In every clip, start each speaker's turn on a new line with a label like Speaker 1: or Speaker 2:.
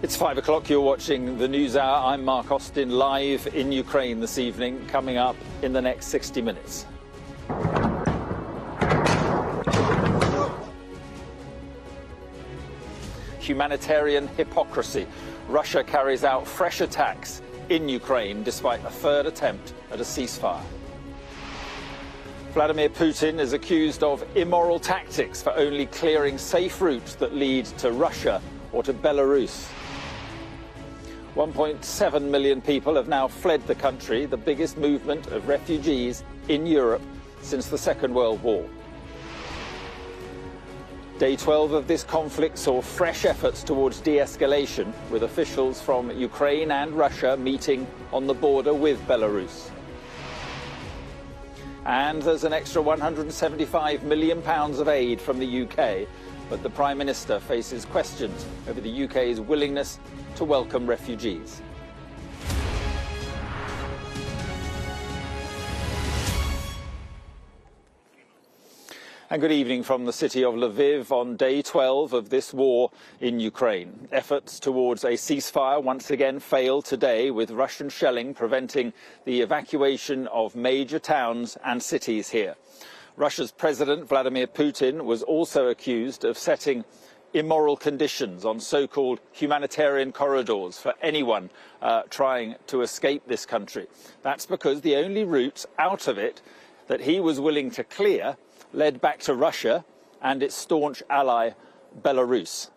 Speaker 1: It's 5 o'clock, you're watching the News Hour. I'm Mark Austin, live in Ukraine this evening, coming up in the next 60 minutes. Humanitarian hypocrisy. Russia carries out fresh attacks in Ukraine despite a third attempt at a ceasefire. Vladimir Putin is accused of immoral tactics for only clearing safe routes that lead to Russia or to Belarus. 1.7 million people have now fled the country, the biggest movement of refugees in Europe since the Second World War. Day 12 of this conflict saw fresh efforts towards de-escalation, with officials from Ukraine and Russia meeting on the border with Belarus. And there's an extra £175 million of aid from the UK, but the Prime Minister faces questions over the UK's willingness to welcome refugees. And good evening from the city of Lviv on day 12 of this war in Ukraine. Efforts towards a ceasefire once again failed today, with Russian shelling preventing the evacuation of major towns and cities here. Russia's President Vladimir Putin was also accused of setting immoral conditions on so-called humanitarian corridors for anyone trying to escape this country. That's because the only route out of it that he was willing to clear led back to Russia and its staunch ally, Belarus.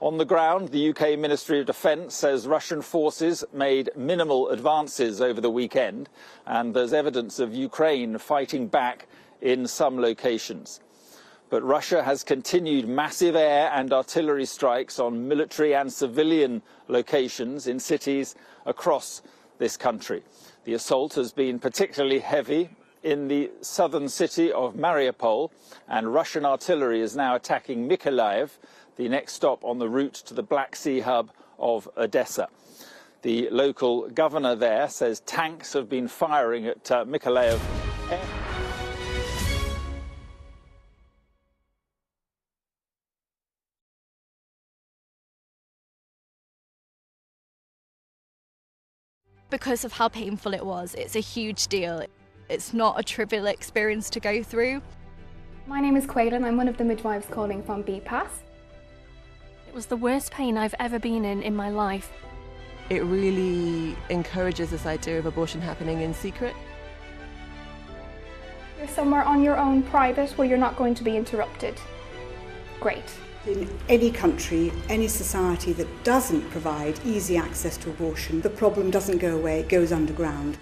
Speaker 1: On the ground, the UK Ministry of Defence says Russian forces made minimal advances over the weekend, and there's evidence of Ukraine fighting back in some locations. But Russia has continued massive air and artillery strikes on military and civilian locations in cities across this country. The assault has been particularly heavy in the southern city of Mariupol, and Russian artillery is now attacking Mykolaiv, the next stop on the route to the Black Sea hub of Odessa. The local governor there says tanks have been firing at Mykolaiv.
Speaker 2: Because of how painful it was, it's a huge deal. It's not a trivial experience to go through.
Speaker 3: My name is Quaylen. I'm one of the midwives calling from BPAS.
Speaker 4: It was the worst pain I've ever been in my life.
Speaker 5: It really encourages this idea of abortion happening in secret.
Speaker 3: You're somewhere on your own, private, where you're not going to be interrupted. Great.
Speaker 6: In any country, any society that doesn't provide easy access to abortion, the problem doesn't go away, it goes underground.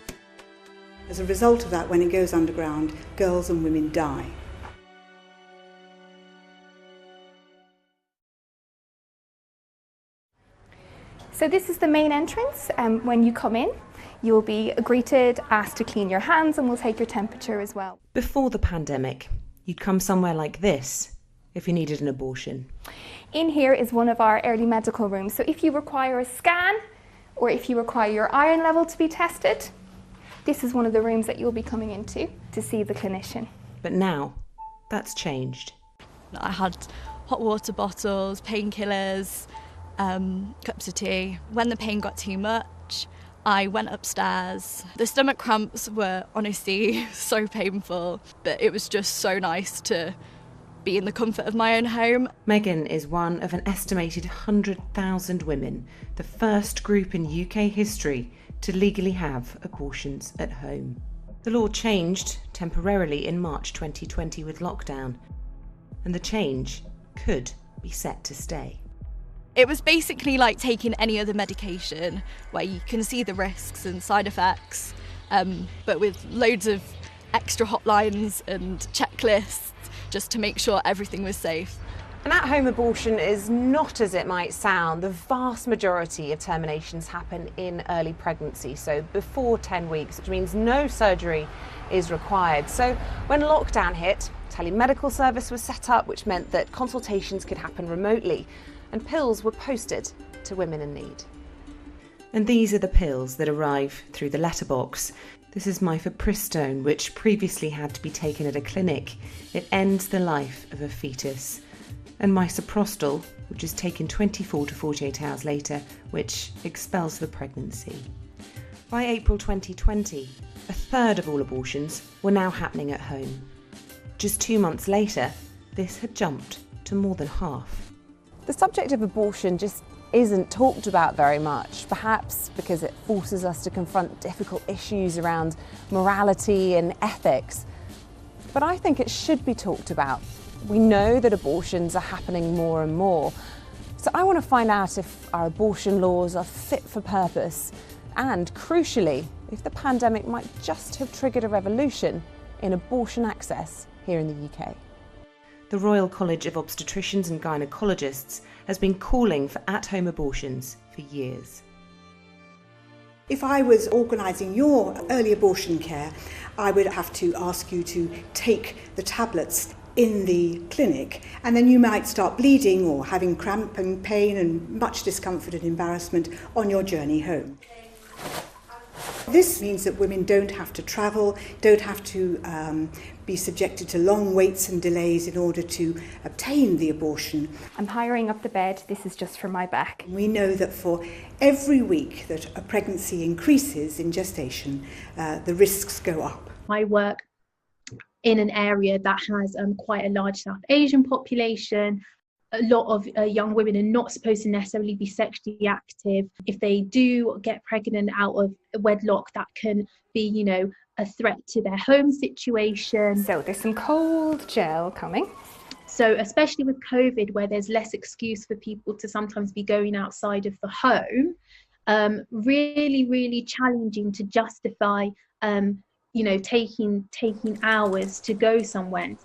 Speaker 6: As a result of that, when it goes underground, girls and women die.
Speaker 3: So this is the main entrance. When you come in, you'll be greeted, asked to clean your hands, and we'll take your temperature as well.
Speaker 7: Before the pandemic, you'd come somewhere like this if you needed an abortion.
Speaker 3: In here is one of our early medical rooms. So if you require a scan, or if you require your iron level to be tested, this is one of the rooms that you'll be coming into to see the clinician.
Speaker 7: But now, that's changed.
Speaker 2: I had hot water bottles, painkillers, cups of tea. When the pain got too much, I went upstairs. The stomach cramps were honestly so painful, but it was just so nice to be in the comfort of my own home.
Speaker 7: Megan is one of an estimated 100,000 women, the first group in UK history to legally have abortions at home. The law changed temporarily in March 2020 with lockdown, and the change could be set to stay.
Speaker 2: It was basically like taking any other medication where you can see the risks and side effects, but with loads of extra hotlines and checklists just to make sure everything was safe.
Speaker 8: An at-home abortion is not as it might sound. The vast majority of terminations happen in early pregnancy, so before 10 weeks, which means no surgery is required. So when lockdown hit, telemedical service was set up, which meant that consultations could happen remotely, and pills were posted to women in need.
Speaker 7: And these are the pills that arrive through the letterbox. This is mifepristone, which previously had to be taken at a clinic. It ends the life of a fetus. And misoprostol, which is taken 24 to 48 hours later, which expels the pregnancy. By April 2020, a third of all abortions were now happening at home. Just 2 months later, this had jumped to more than half.
Speaker 8: The subject of abortion just isn't talked about very much, perhaps because it forces us to confront difficult issues around morality and ethics. But I think it should be talked about. We know that abortions are happening more and more. So I want to find out if our abortion laws are fit for purpose and, crucially, if the pandemic might just have triggered a revolution in abortion access here in the UK.
Speaker 7: The Royal College of Obstetricians and Gynecologists has been calling for at-home abortions for years.
Speaker 6: If I was organising your early abortion care, I would have to ask you to take the tablets in the clinic, and then you might start bleeding or having cramp and pain and much discomfort and embarrassment on your journey home. This means that women don't have to travel, don't have to be subjected to long waits and delays in order to obtain the abortion.
Speaker 3: I'm hiring up the bed, this is just for my back.
Speaker 6: We know that for every week that a pregnancy increases in gestation, the risks go up.
Speaker 9: I work in an area that has quite a large South Asian population. A lot of young women are not supposed to necessarily be sexually active. If they do get pregnant out of wedlock, that can be, you know, a threat to their home situation.
Speaker 3: So there's some cold gel coming.
Speaker 9: So especially with COVID, where there's less excuse for people to sometimes be going outside of the home, really, really challenging to justify, you know, taking hours to go somewhere.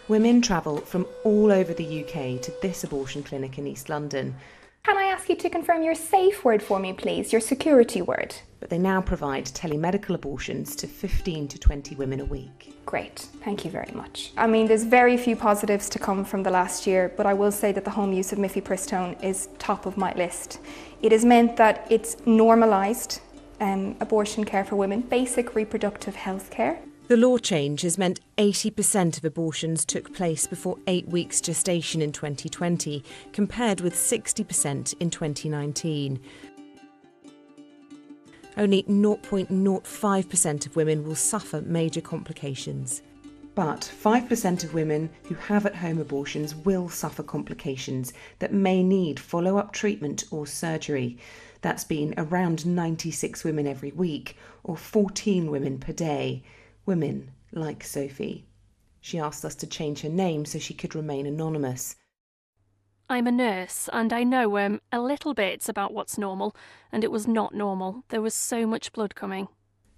Speaker 7: Women travel from all over the UK to this abortion clinic in East London.
Speaker 3: Can I ask you to confirm your safe word for me, please, your security word?
Speaker 7: But they now provide telemedical abortions to 15 to 20 women a week.
Speaker 3: Great, thank you very much. I mean, there's very few positives to come from the last year, but I will say that the home use of mifepristone is top of my list. It has meant that it's normalised abortion care for women, basic reproductive health care.
Speaker 7: The law change has meant 80% of abortions took place before 8 weeks gestation in 2020, compared with 60% in 2019. Only 0.05% of women will suffer major complications. But 5% of women who have at-home abortions will suffer complications that may need follow-up treatment or surgery. That's been around 96 women every week, or 14 women per day. Women like Sophie. She asked us to change her name so she could remain anonymous.
Speaker 4: I'm a nurse and I know a little bit about what's normal, and it was not normal. There was so much blood coming.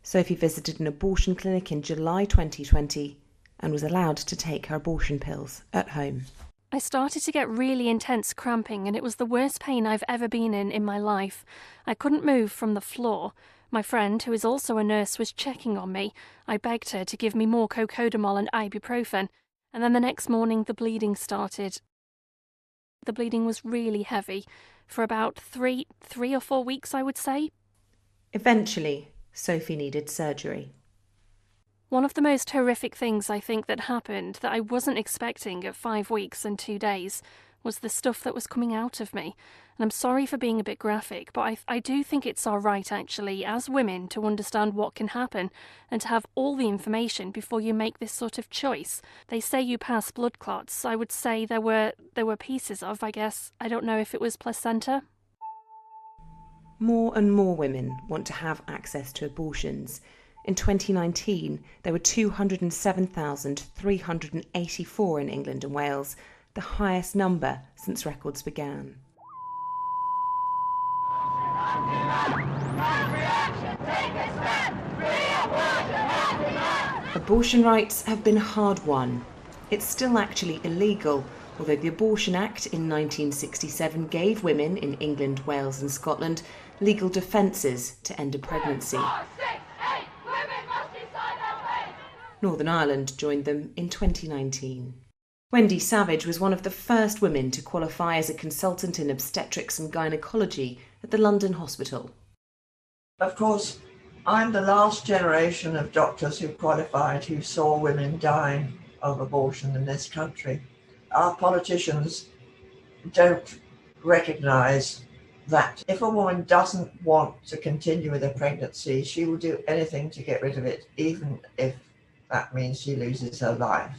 Speaker 7: Sophie visited an abortion clinic in July 2020 and was allowed to take her abortion pills at home.
Speaker 4: I started to get really intense cramping and it was the worst pain I've ever been in my life. I couldn't move from the floor. My friend, who is also a nurse, was checking on me. I begged her to give me more cocodamol and ibuprofen, and then the next morning the bleeding started. The bleeding was really heavy, for about three or 4 weeks, I would say.
Speaker 7: Eventually, Sophie needed surgery.
Speaker 4: One of the most horrific things I think that happened that I wasn't expecting at 5 weeks and 2 days was the stuff that was coming out of me. And I'm sorry for being a bit graphic, but I do think it's our right, actually, as women, to understand what can happen and to have all the information before you make this sort of choice. They say you pass blood clots. I would say there were pieces of, I guess, I don't know if it was placenta.
Speaker 7: More and more women want to have access to abortions. In 2019, there were 207,384 in England and Wales, the highest number since records began. Abortion rights have been hard won. It's still actually illegal, although the Abortion Act in 1967 gave women in England, Wales and Scotland legal defences to end a pregnancy. Northern Ireland joined them in 2019. Wendy Savage was one of the first women to qualify as a consultant in obstetrics and gynecology at the London Hospital.
Speaker 10: Of course, I'm the last generation of doctors who qualified who saw women dying of abortion in this country. Our politicians don't recognise that if a woman doesn't want to continue with a pregnancy, she will do anything to get rid of it, even if that means she loses her life.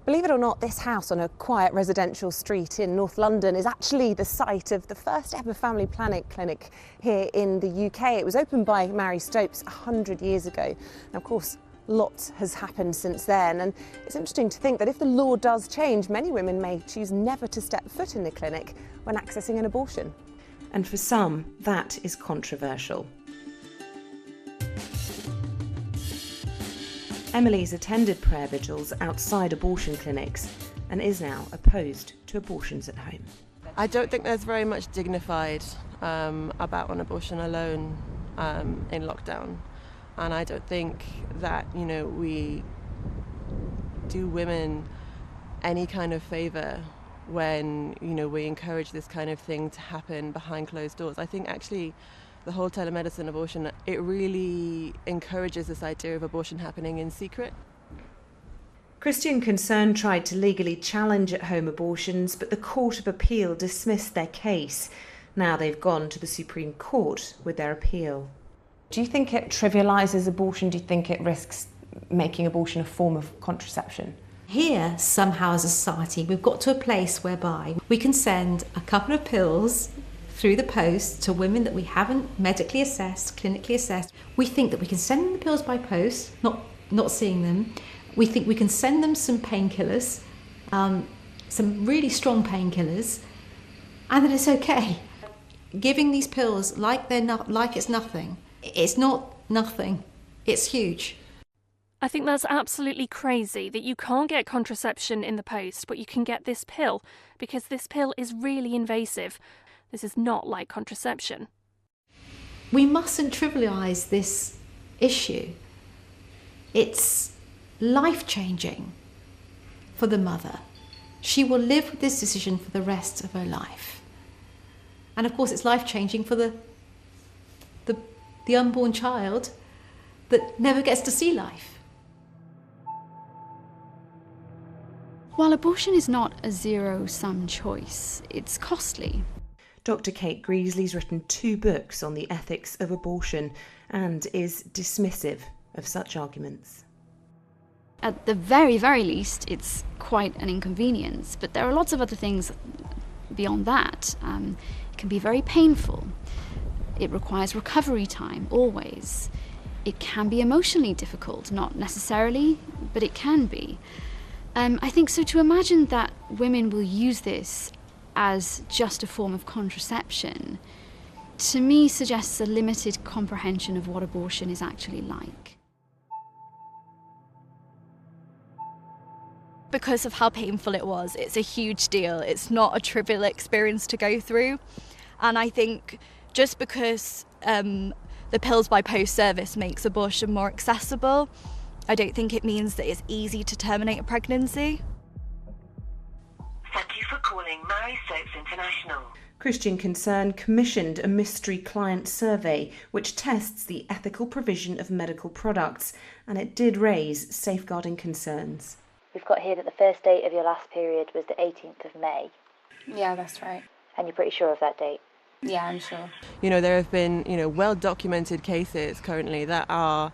Speaker 8: Believe it or not, this house on a quiet residential street in North London is actually the site of the first ever family planning clinic here in the UK. It was opened by Mary Stopes 100 years ago. And of course, lots has happened since then, and it's interesting to think that if the law does change, many women may choose never to step foot in the clinic when accessing an abortion.
Speaker 7: And for some, that is controversial. Emily's attended prayer vigils outside abortion clinics and is now opposed to abortions at home.
Speaker 5: I don't think there's very much dignified about an abortion alone in lockdown. And I don't think that, we do women any kind of favour when, we encourage this kind of thing to happen behind closed doors. I think actually the whole telemedicine abortion, it really encourages this idea of abortion happening in secret.
Speaker 7: Christian Concern tried to legally challenge at-home abortions, but the Court of Appeal dismissed their case. Now they've gone to the Supreme Court with their appeal.
Speaker 8: Do you think it trivialises abortion? Do you think it risks making abortion a form of contraception?
Speaker 11: Here, somehow as a society, we've got to a place whereby we can send a couple of pills through the post to women that we haven't medically assessed, clinically assessed. We think that we can send them the pills by post, not seeing them. We think we can send them some painkillers, some really strong painkillers, and that it's okay. Giving these pills like it's nothing. It's not nothing. It's huge.
Speaker 4: I think that's absolutely crazy that you can't get contraception in the post, but you can get this pill, because this pill is really invasive. This is not like contraception.
Speaker 11: We mustn't trivialise this issue. It's life-changing for the mother. She will live with this decision for the rest of her life. And of course it's life-changing for the unborn child that never gets to see life.
Speaker 2: While abortion is not a zero-sum choice, it's costly.
Speaker 7: Dr. Kate Greasley's written 2 books on the ethics of abortion and is dismissive of such arguments.
Speaker 2: At the very, very least, it's quite an inconvenience, but there are lots of other things beyond that. It can be very painful. It requires recovery time, always. It can be emotionally difficult, not necessarily, but it can be. I think so to imagine that women will use this as just a form of contraception, to me suggests a limited comprehension of what abortion is actually like. Because of how painful it was, it's a huge deal. It's not a trivial experience to go through. And I think just because the pills by post service makes abortion more accessible, I don't think it means that it's easy to terminate a pregnancy.
Speaker 12: Thank you for calling Mary Stopes International.
Speaker 7: Christian Concern commissioned a mystery client survey which tests the ethical provision of medical products, and it did raise safeguarding concerns.
Speaker 13: We've got here that the first date of your last period was the 18th of May.
Speaker 3: Yeah, that's right.
Speaker 13: And you're pretty sure of that date?
Speaker 3: Yeah, I'm sure.
Speaker 5: There have been, well-documented cases currently that are,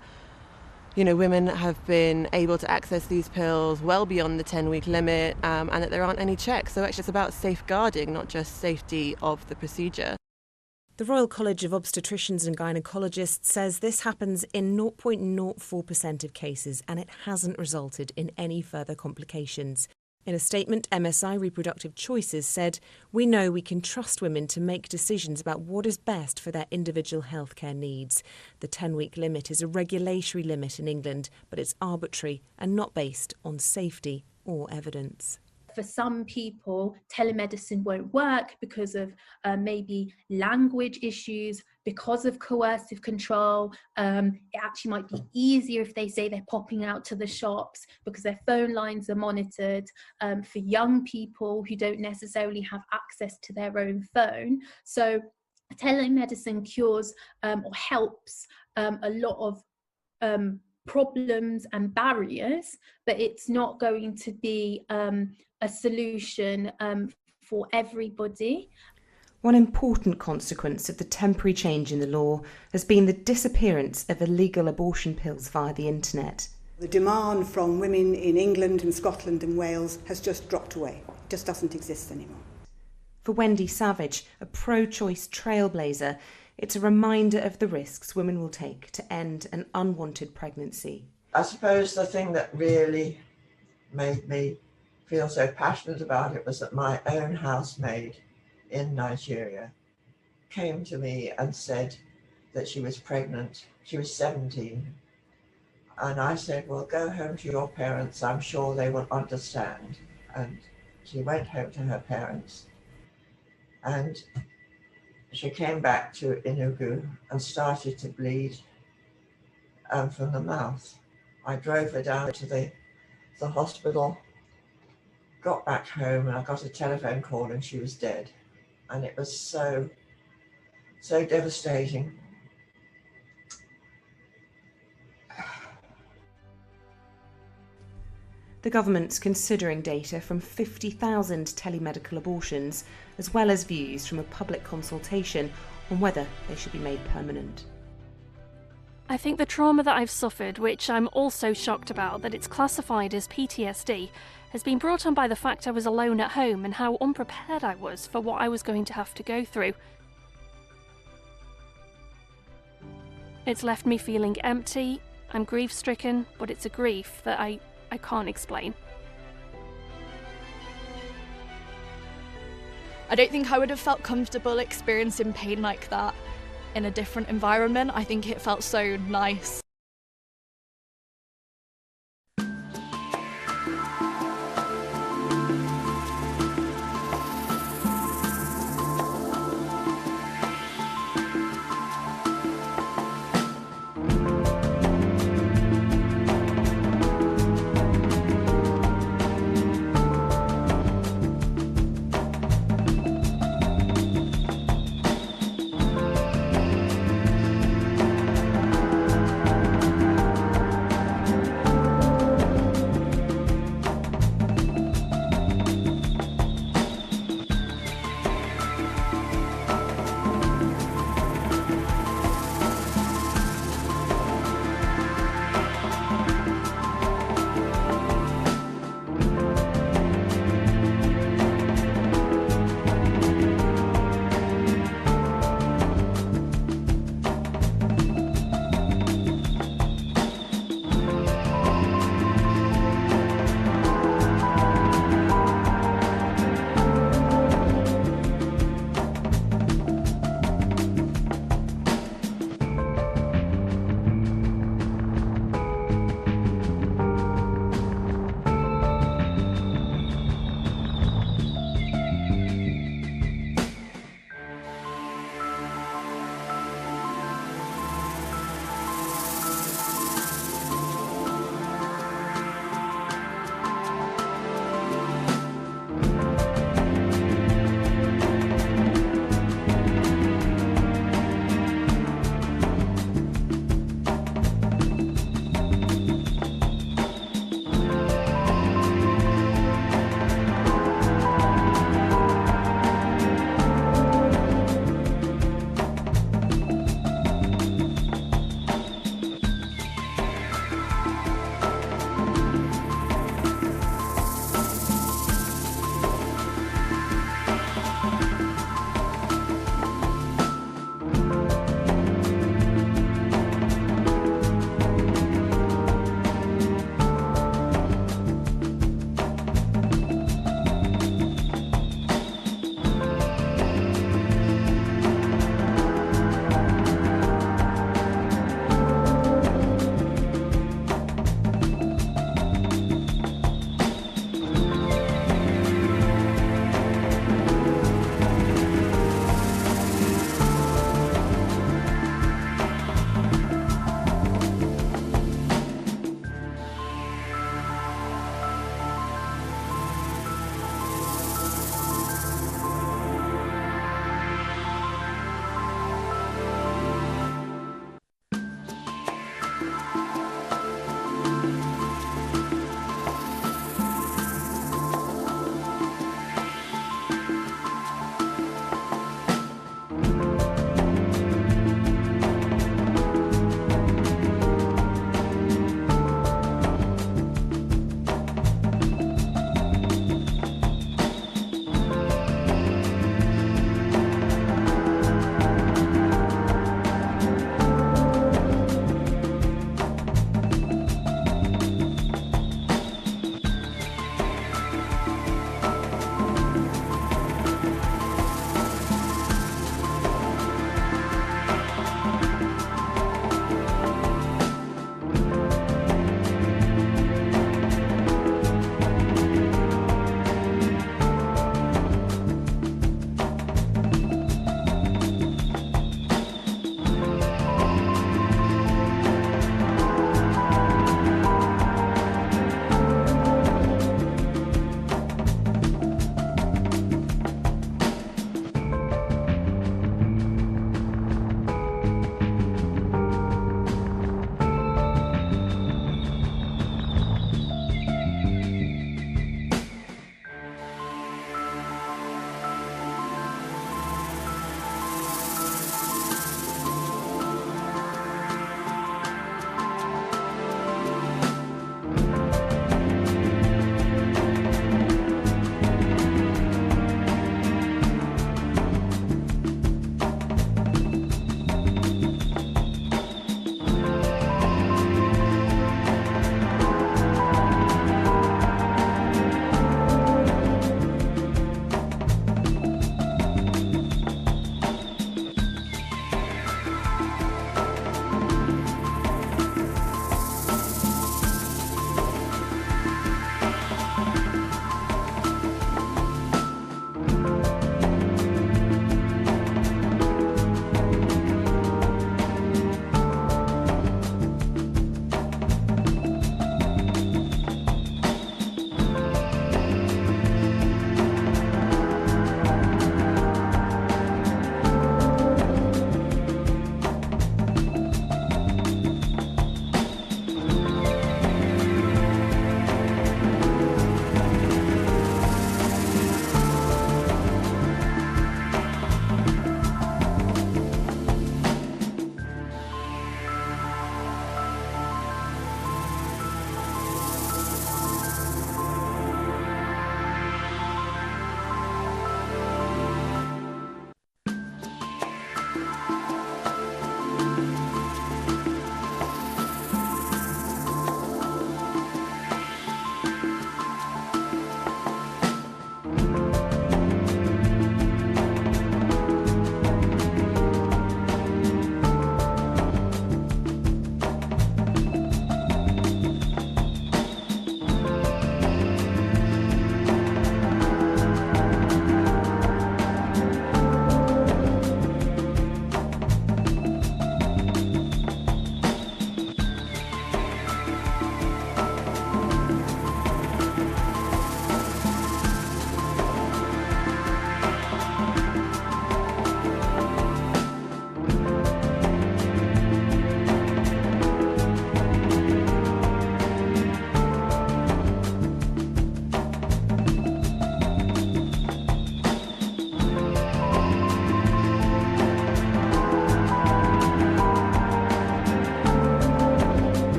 Speaker 5: women have been able to access these pills well beyond the 10-week limit, and that there aren't any checks. So actually it's about safeguarding, not just safety of the procedure.
Speaker 7: The Royal College of Obstetricians and Gynaecologists says this happens in 0.04% of cases, and it hasn't resulted in any further complications. In a statement, MSI Reproductive Choices said, "We know we can trust women to make decisions about what is best for their individual healthcare needs. The 10-week limit is a regulatory limit in England, but it's arbitrary and not based on safety or evidence."
Speaker 9: For some people, telemedicine won't work because of maybe language issues, because of coercive control. It actually might be easier if they say they're popping out to the shops because their phone lines are monitored. For young people who don't necessarily have access to their own phone. So telemedicine cures or helps a lot of problems and barriers, but it's not going to be a solution for everybody.
Speaker 7: One important consequence of the temporary change in the law has been the disappearance of illegal abortion pills via the internet.
Speaker 6: The demand from women in England and Scotland and Wales has just dropped away. It just doesn't exist anymore.
Speaker 7: For Wendy Savage, a pro-choice trailblazer, it's a reminder of the risks women will take to end an unwanted pregnancy.
Speaker 10: I suppose the thing that really made me feel so passionate about it was that my own housemaid in Nigeria came to me and said that she was pregnant. She was 17. And I said, well, go home to your parents. I'm sure they will understand. And she went home to her parents. And she came back to Enugu and started to bleed from the mouth. I drove her down to the hospital, got back home, and I got a telephone call and she was dead. And it was so devastating.
Speaker 7: The government's considering data from 50,000 telemedical abortions, as well as views from a public consultation on whether they should be made permanent.
Speaker 4: I think the trauma that I've suffered, which I'm also shocked about that it's classified as PTSD, has been brought on by the fact I was alone at home and how unprepared I was for what I was going to have to go through. It's left me feeling empty, I'm grief-stricken, but it's a grief that I can't explain.
Speaker 2: I don't think I would have felt comfortable experiencing pain like that in a different environment. I think it felt so nice.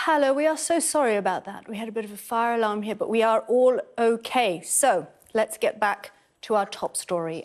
Speaker 14: Hello, we are so sorry about that. We had a bit of a fire alarm here, but we are all okay. So let's get back to our top story.